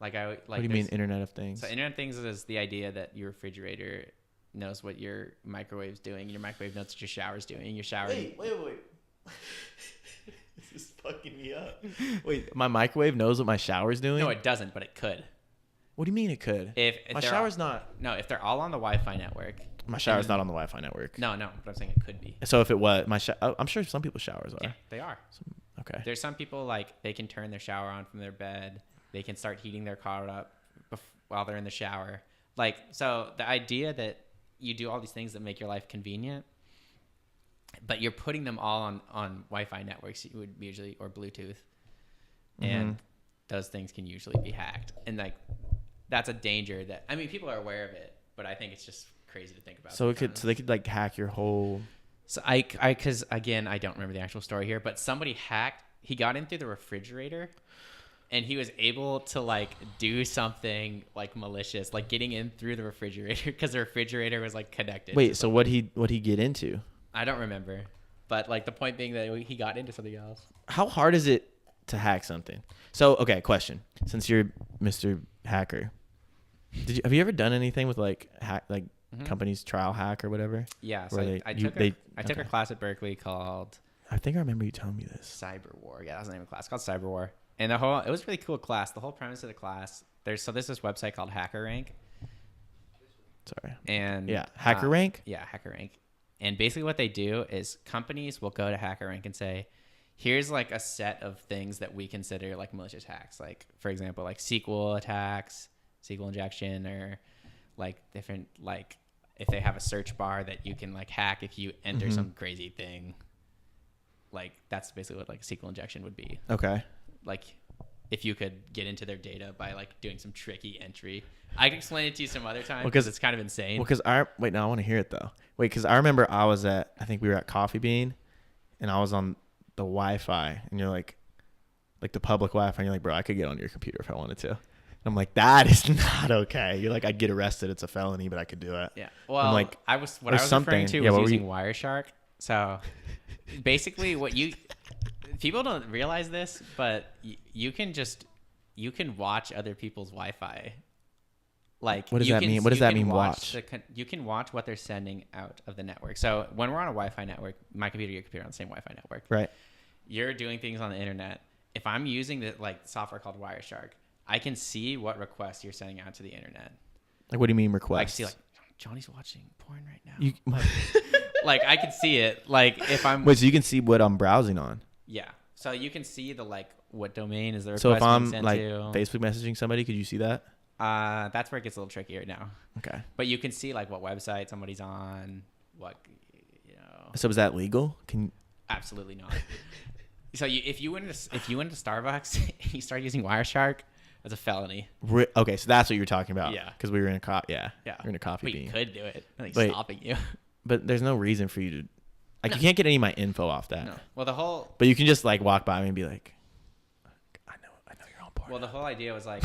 Like what do you mean Internet of Things? So Internet of Things is the idea that your refrigerator knows what your microwave's doing, and your microwave knows what your shower's doing, and your shower. Wait. This is fucking me up. Wait, my microwave knows what my shower's doing? No, it doesn't, but it could. What do you mean it could? If My they're shower's not. No, if they're all on the Wi-Fi network. My shower's not on the Wi-Fi network. No, but I'm saying it could be. So if it was I'm sure some people's showers are. Yeah, they are. Okay. There's some people like they can turn their shower on from their bed. They can start heating their car up while they're in the shower. Like, so the idea that you do all these things that make your life convenient, but you're putting them all on Wi-Fi networks, you would usually, or Bluetooth, and those things can usually be hacked. And like, that's a danger that, I mean, people are aware of it, but I think it's just crazy to think about. So they could like hack your whole. So because again, I don't remember the actual story here, but somebody hacked. He got in through the refrigerator, and he was able to like do something like malicious, like getting in through the refrigerator because the refrigerator was like connected. Wait, so what he get into? I don't remember, but like the point being that he got into something else. How hard is it to hack something? So okay, question. Since you're Mr. Hacker, have you ever done anything with like companies trial hack or whatever? Yeah, so Where I took a class at Berkeley called I think I remember you telling me this. Cyber War. Yeah, that was the name of the class, called Cyber War. And it was a really cool class. The whole premise of the class, there's this website called HackerRank. Sorry. And yeah, HackerRank? Yeah, HackerRank. And basically what they do is companies will go to HackerRank and say, here's like a set of things that we consider like malicious hacks. Like, for example, like SQL attacks, SQL injection, or like different, like if they have a search bar that you can like hack if you enter some crazy thing. Like that's basically what like a SQL injection would be. Okay. Like if you could get into their data by like doing some tricky entry. I can explain it to you some other time because it's kind of insane. Well, because I want to hear it though. Wait, because I remember I think we were at Coffee Bean, and I was on the Wi-Fi, and you're like the public Wi-Fi, and you're like, bro, I could get on your computer if I wanted to. And I'm like, that is not okay. You're like, I'd get arrested. It's a felony, but I could do it. Yeah. Well, I'm like, I was referring to was using Wireshark. So basically people don't realize this, but you can watch other people's Wi-Fi. Like, what does that mean? What does that mean? Watch. You can watch what they're sending out of the network. So when we're on a Wi-Fi network, my computer, your computer on the same Wi-Fi network. Right. You're doing things on the internet. If I'm using the software called Wireshark, I can see what requests you're sending out to the internet. Like, what do you mean requests? I can see like Johnny's watching porn right now. Like I can see it. Like if I'm wait, so you can see what I'm browsing on. Yeah. So you can see the like what domain is the request So if I'm being sent like to. Facebook messaging somebody, could you see that? That's where it gets a little trickier now. Okay. But you can see like what website somebody's on, what So is that legal? Absolutely not. So if you went to Starbucks and you start using Wireshark, that's a felony. Okay, so that's what you're talking about. Yeah. Because we were in a Yeah. we're in a Coffee But Bean. you could do it. Nothing's Wait. stopping you. But there's no reason for you to you can't get any of my info off that. No. Well, the whole But you can just like walk by me and be like, I know you're on board. Well, the whole idea was like,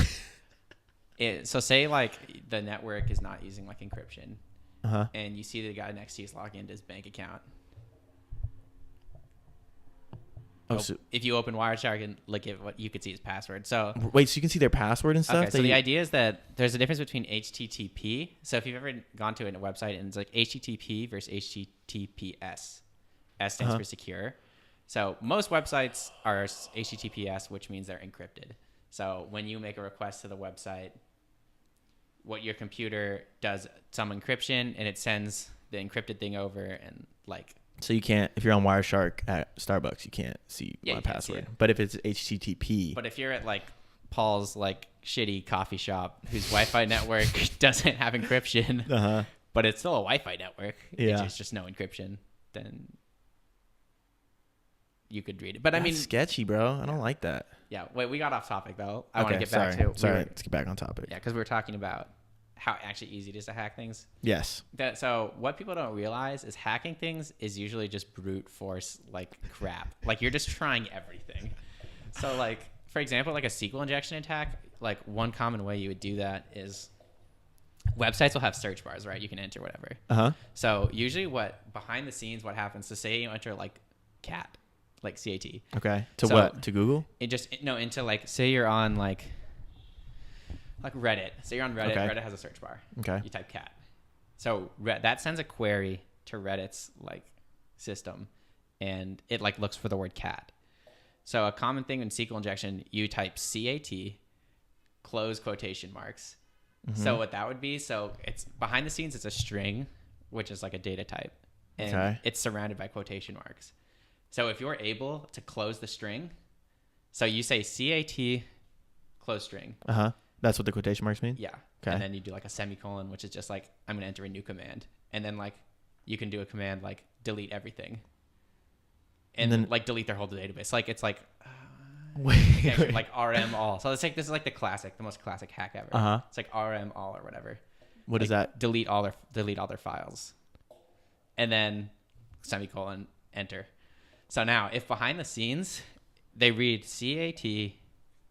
so say like the network is not using like encryption, and you see the guy next to you is logging into his bank account. if you open Wireshark and look at what you could see as password. So wait, so you can see their password and stuff? okay, so the idea is that there's a difference between HTTP. So if you've ever gone to a website and it's like HTTP versus HTTPS, S stands for secure. So most websites are HTTPS, which means they're encrypted. So when you make a request to the website, what your computer does some encryption and it sends the encrypted thing over and like. So you can't, if you're on Wireshark at Starbucks, you can't see my you can't password. see it. But if it's HTTP. But if you're at like Paul's like shitty coffee shop whose Wi-Fi network doesn't have encryption, but it's still a Wi-Fi network, it's just no encryption, then you could read it. But That's I mean, sketchy, bro. I don't like that. Yeah. Wait, we got off topic though. I want to get sorry. back to Sorry, let's get back on topic. Yeah, because we were talking about how actually easy it is to hack things. Yes. So what people don't realize is hacking things is usually just brute force like crap. Like you're just trying everything. So like for example, like a SQL injection attack, like one common way you would do that is websites will have search bars, right? You can enter whatever. So usually what behind the scenes what happens to say you enter like cat, like CAT. Okay. To what? To Google? It just into like say you're on like Reddit. So you're on Reddit. Okay. Reddit has a search bar. Okay. You type cat. So that sends a query to Reddit's like system, and it like looks for the word cat. So a common thing in SQL injection, you type CAT, close quotation marks. So what that would be, so it's behind the scenes, it's a string, which is like a data type, and it's surrounded by quotation marks. So if you're able to close the string, so you say CAT, close string. That's what the quotation marks mean? Yeah. Okay. And then you do like a semicolon, which is just like, I'm going to enter a new command. And then like, you can do a command like delete everything. And then like delete their whole database. Like, it's like, wait. Like RM all. So it's like, this is like the most classic hack ever. It's like RM all or whatever. What is that? Delete all their files. And then semicolon, enter. So now if behind the scenes, they read CAT,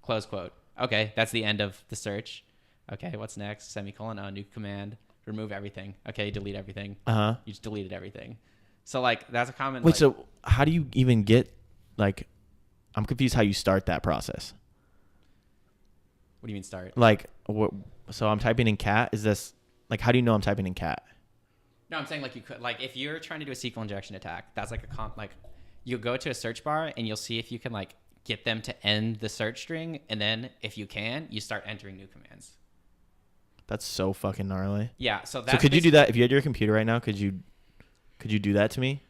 close quote. Okay, that's the end of the search. Okay, what's next? Semicolon, new command, remove everything. Okay, delete everything. You just deleted everything. So like that's a common. Wait, so how do you even get like? I'm confused how you start that process. What do you mean start? Like, so I'm typing in cat. Is this like how do you know I'm typing in cat? No, I'm saying like you could like if you're trying to do a SQL injection attack, that's like you'll go to a search bar and you'll see if you can like get them to end the search string, and then if you can, you start entering new commands. That's so fucking gnarly. Yeah, so could you do that if you had your computer right now? Could you do that to me?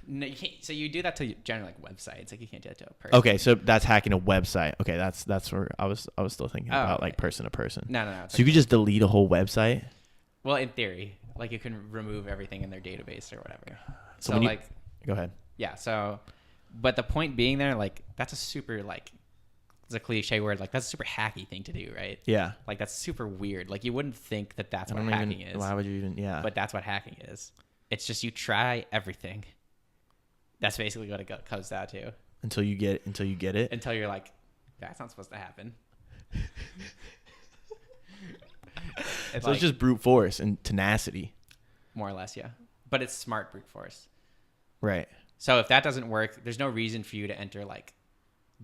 No, you can't. So you do that to generally like websites. Like you can't do that to a person. Okay, so that's hacking a website. Okay, that's where I was still thinking about like person to person. No. So you could just delete a whole website? Well, in theory, like you can remove everything in their database or whatever. So when go ahead. Yeah. So, but the point being there, like that's a super like, it's a cliche word. Like that's a super hacky thing to do, right? Yeah. Like that's super weird. Like you wouldn't think that that's what hacking is. Why would you even? Yeah. But that's what hacking is. It's just you try everything. That's basically what it comes down to. Until you get it. Until you're like, that's not supposed to happen. So it's just brute force and tenacity. More or less, yeah. But it's smart brute force. Right. So if that doesn't work, there's no reason for you to enter like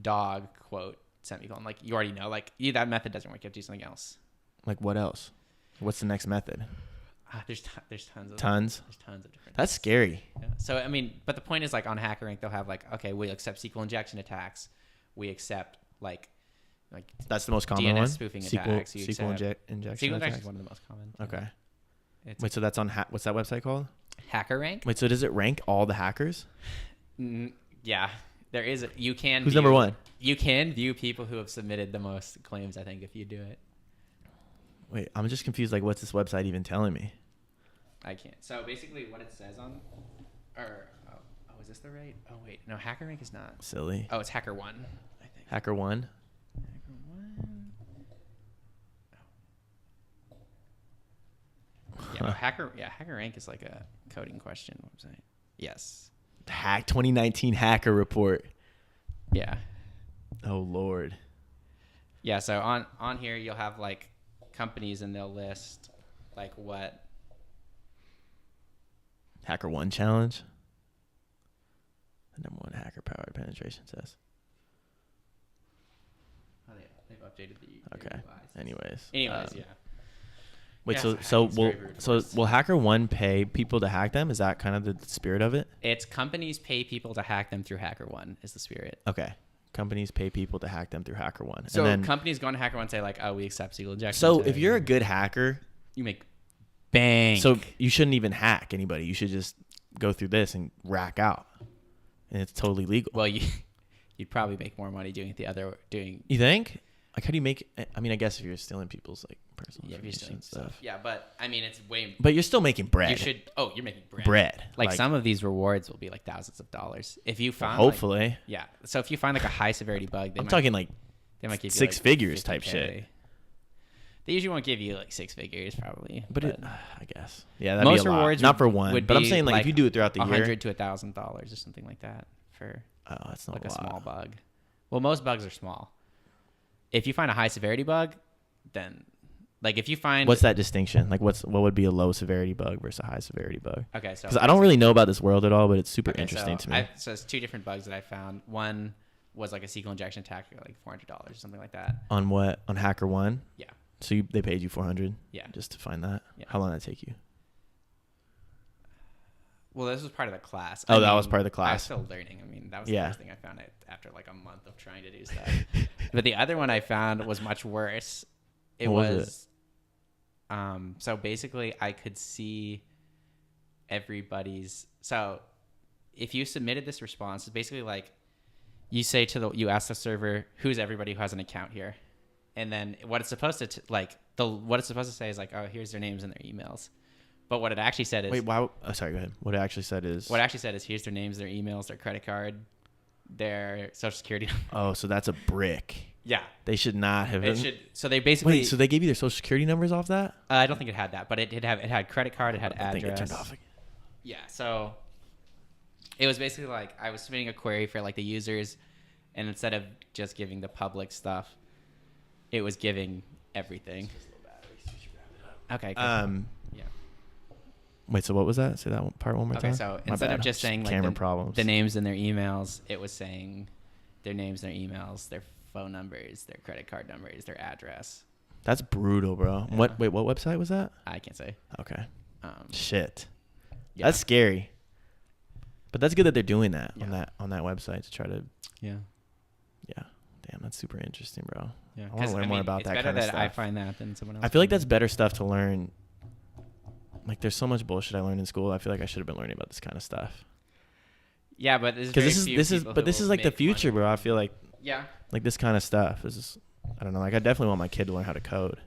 dog quote semicolon. Like you already know, like that method doesn't work. You have to do something else. Like what else? What's the next method? There's tons of tons. There's tons of different. That's scary. Yeah. So I mean, but the point is like on HackerRank they'll have like, okay, we accept SQL injection attacks. We accept like that's the most common DNS one. spoofing attacks. SQL injection. SQL injection is one of the most common. Okay. Wait, so that's on what's that website called? HackerRank. Wait, so does it rank all the hackers? Yeah, there is. You can. Who's number one? You can view people who have submitted the most claims. I think if you do it. Wait, I'm just confused. Like, what's this website even telling me? I can't. So basically, what it says on, is this the right? Oh wait, no, HackerRank is not. Silly. Oh, it's HackerOne, I think. HackerOne. Yeah, no, HackerRank is like a coding question website. Yes. Hack 2019 hacker report. Yeah. Oh Lord. Yeah, so on here you'll have like companies and they'll list like what. HackerOne challenge. The number one hacker powered penetration test. Oh, they've updated the Okay. UIs. Anyways, Yeah. wait. Yeah, So hacking's very rude so force. will HackerOne pay people to hack them? Is that kind of the spirit of it? It's companies pay people to hack them through HackerOne is the spirit. Okay. Companies pay people to hack them through HackerOne. So and then, companies go on HackerOne and say like, oh, we accept SQL injection. so if you're a good hacker, you make bank. so you shouldn't even hack anybody. You should just go through this and rack out, and it's totally legal. well, you'd probably make more money doing it doing. You think? Like, how do you make? I mean, I guess if you're stealing people's like personal Yeah, if you're information stealing and stuff. Yeah, but I mean, it's way. But you're still making bread. You should. Oh, you're making bread. bread. Like some of these rewards will be like thousands of dollars if you find. Hopefully, yeah. So if you find like a high severity bug, I'm talking like they might give you six like figures type 50K. shit. They usually won't give you like six figures, probably. But it, I guess. Yeah, that'd most be a lot. rewards Not for would one. But I'm be saying like if you do it throughout the year. $100 to $1,000 or something like that for Oh, that's not like a a lot. small bug. Well, most bugs are small. If you find a high severity bug, then like if you find What's that distinction? Like what would be a low severity bug versus a high severity bug? okay, so Because I don't really know about this world at all, but it's super interesting so to me. so it's two different bugs that I found. One was like a SQL injection attack, like $400 or something like that. On what? On HackerOne? Yeah. So they paid you $400? Yeah. Just to find that? Yeah. How long did that take you? Well, this was part of the class. Oh, that was part of the class. I was still learning. I mean, that was the Yeah. first thing I found it after like a month of trying to do stuff. But the other one I found was much worse. It What was was so basically I could see everybody's. So if you submitted this response, it's basically like you say you ask the server, who's everybody who has an account here? And then what it's supposed to what it's supposed to say is like, oh, here's their names and their emails. But what it actually said is Wait, why? Oh, sorry, go ahead. What it actually said is. here's their names, their emails, their credit card, their social security number. Oh, so that's a brick. Yeah. They should not have. It should. So they basically. Wait, so they gave you their social security numbers off that? I don't think it had that, but it had credit card, it had I think address. it turned off again. Yeah. So it was basically like I was submitting a query for like the users, and instead of just giving the public stuff, it was giving everything. Okay. Good. Yeah. Wait, so what was that? Say that part one more time. Okay, so My instead bad. of just saying like camera problems. the names and their emails, it was saying their names, their emails, their phone numbers, their credit card numbers, their address. That's brutal, bro. Yeah. What website was that? I can't say. Okay. Um, Shit. yeah. That's scary. But that's good that they're doing that Yeah. on that website to try to. Yeah. Yeah. Damn, that's super interesting, bro. Yeah. I want to learn more about that kind of stuff. I find that than someone else. I feel like that's better stuff to learn. Like, there's so much bullshit I learned in school. I feel like I should have been learning about this kind of stuff. Yeah, but Because this is like the future, bro. I feel like Yeah. like this kind of stuff is. I don't know. Like, I definitely want my kid to learn how to code.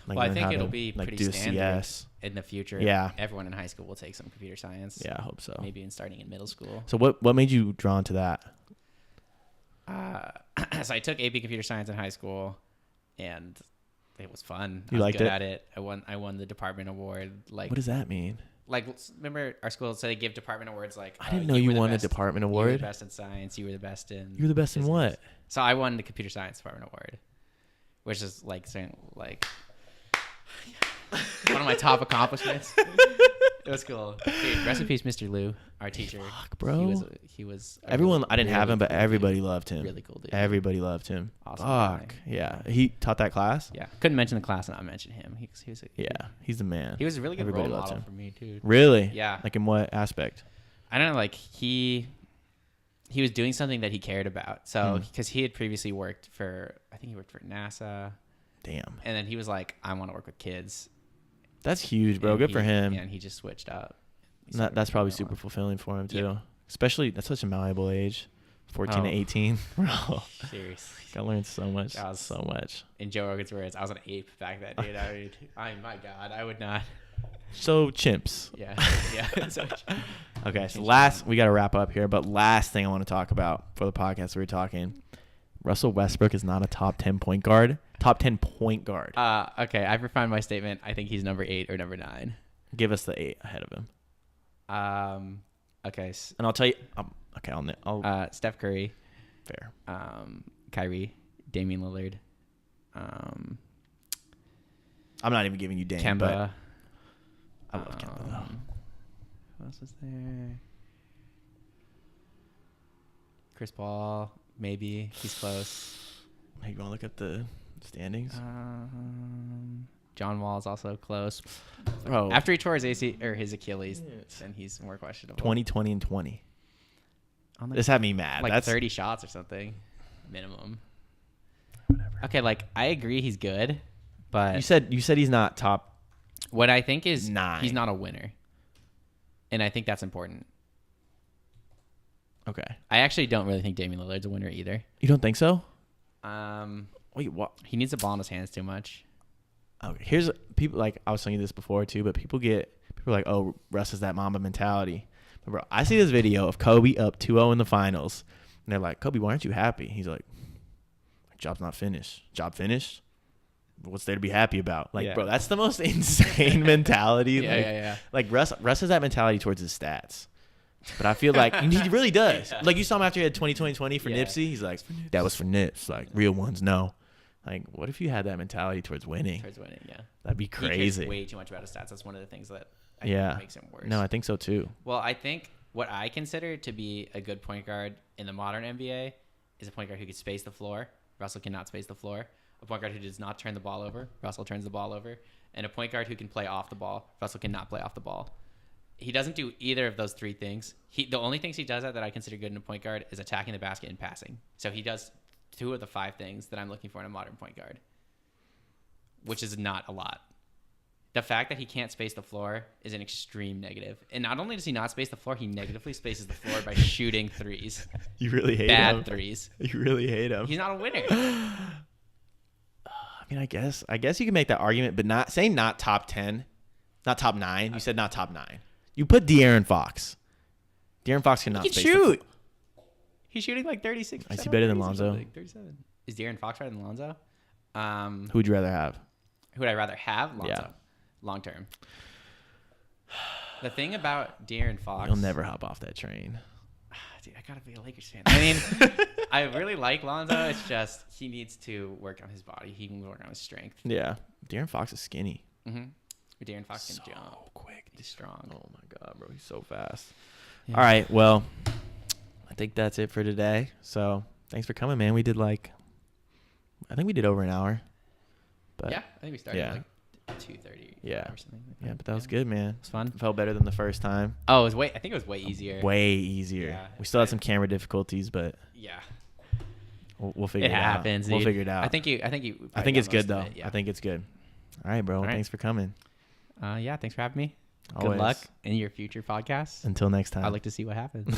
Like, Well, I learn think how it'll to, be like, pretty do standard. CS. In the future. Yeah. Everyone in high school will take some computer science. Yeah, I hope so. Maybe in starting in middle school. So what made you drawn to that? So I took AP Computer Science in high school, and it was fun. You I was liked good it? at it. I won the department award. Like What does that mean? like remember our school? So they give department awards. Like I didn't know you were the won a best- department You were award. the best in science. You were the best in. You were the best in business. what? So I won the computer science department award, which is like saying like one of my top accomplishments. It was cool. Dude, rest in peace, Mr. Lou, our teacher. Fuck, bro. He was a Everyone, really, I didn't have really him, but cool everybody dude. loved him. Really cool dude. Everybody loved him. Awesome Fuck. guy. Yeah. He taught that class? Yeah, couldn't mention the class and not mention him. He was Yeah. He's the man. he was a really good Everybody role loved model him. for me too. Really? Yeah. Like, in what aspect? I don't know, like he was doing something that he cared about. So because he had previously worked for, I think he worked for NASA, Damn. and then he was like, I want to work with kids. That's huge, bro. And Good for him. And he just switched up. He That's started probably doing super more. fulfilling for him, too. Yeah. Especially, that's such a malleable age. 14 to Oh. 18. Bro. Seriously. I learned so much. That was- So much. In Joe Rogan's words, I was an ape back then, dude. My God, I would not. So, chimps. Yeah. Yeah. So, Okay, so we got to wrap up here, but last thing I want to talk about for the podcast we were talking, Russell Westbrook is not a top 10 point guard. Top 10 point guard. okay, I've refined my statement. I think he's number 8 or number 9. Give us the 8 ahead of him. Okay. And I'll tell you, okay, I'll Steph Curry, fair. Kyrie, Damian Lillard, I'm not even giving you Dame, Kemba. but I love Kemba, though. Who else is there? Chris Paul, maybe he's close. Hey, you want to look up the standings? John Wall is also close. Bro, After he tore his AC or his Achilles, then he's more questionable. 20, and 20. On This had me mad. like That's 30 shots or something, minimum. whatever. Okay, like I agree he's good, but You said he's not top. what I think is 9. he's not a winner, and I think that's important. Okay. I actually don't really think Damian Lillard's a winner either. You don't think so? Wait, what? He needs the ball in his hands too much. Okay. Here's people like I was telling you this before too, but people are like, oh, Russ has that Mamba mentality. But bro, I see this video of Kobe up 2-0 in the finals, and they're like, Kobe, why aren't you happy? He's like, job's not finished. Job finished? What's there to be happy about? Like, Yeah. bro, that's the most insane mentality. Yeah. Like Russ has that mentality towards his stats. But I feel like he really does. Yeah. Like you saw him after he had 20-20-20 for Yeah. Nipsey. He's like, that was for Nips. Like real ones, no. Like, what if you had that mentality towards winning? Towards winning, yeah. That'd be He crazy. cares way too much about his stats. That's one of the things that I think makes him worse. No, I think so too. Well, I think what I consider to be a good point guard in the modern NBA is a point guard who can space the floor. Russell cannot space the floor. A point guard who does not turn the ball over. Russell turns the ball over. And a point guard who can play off the ball. Russell cannot play off the ball. He doesn't do either of those three things. The only things he does that I consider good in a point guard is attacking the basket and passing. So he does 2 of the 5 things that I'm looking for in a modern point guard, which is not a lot. The fact that he can't space the floor is an extreme negative. And not only does he not space the floor, he negatively spaces the floor by shooting threes. You really hate him. Bad threes. You really hate him. He's not a winner. I mean, I guess you can make that argument, but not top 10, not top 9. You said not top 9. You put De'Aaron Fox. De'Aaron Fox cannot He can space shoot. He's shooting like 36. Is he better than Lonzo? 37. Is De'Aaron Fox better than Lonzo? Who would you rather have? Who would I rather have? Lonzo. Yeah. Long term. The thing about De'Aaron Fox. You'll never hop off that train. Dude, I gotta be a Lakers fan. I mean, I really like Lonzo. It's just he needs to work on his body. He can work on his strength. Yeah. De'Aaron Fox is skinny. Mm-hmm. De'Aaron Fox can So jump. quick. He's strong. Oh my god, bro, he's so fast. Yeah. All right, well, I think that's it for today. So thanks for coming, man. We did I think we did over an hour. But Yeah, I think we started yeah. like 2:30. Yeah. Or something. Yeah, but that was good, man. It's fun. Felt better than the first time. Oh, it was I think it was way easier. Way easier. Yeah. We still had some camera difficulties, but Yeah. we'll figure It it out. happens. We'll dude. figure it out. I think it's probably got good most though. of it, yeah. I think it's good. All right, bro. All right. Thanks for coming. Yeah. Thanks for having me. Always. Good luck in your future podcasts. Until next time. I'd like to see what happens.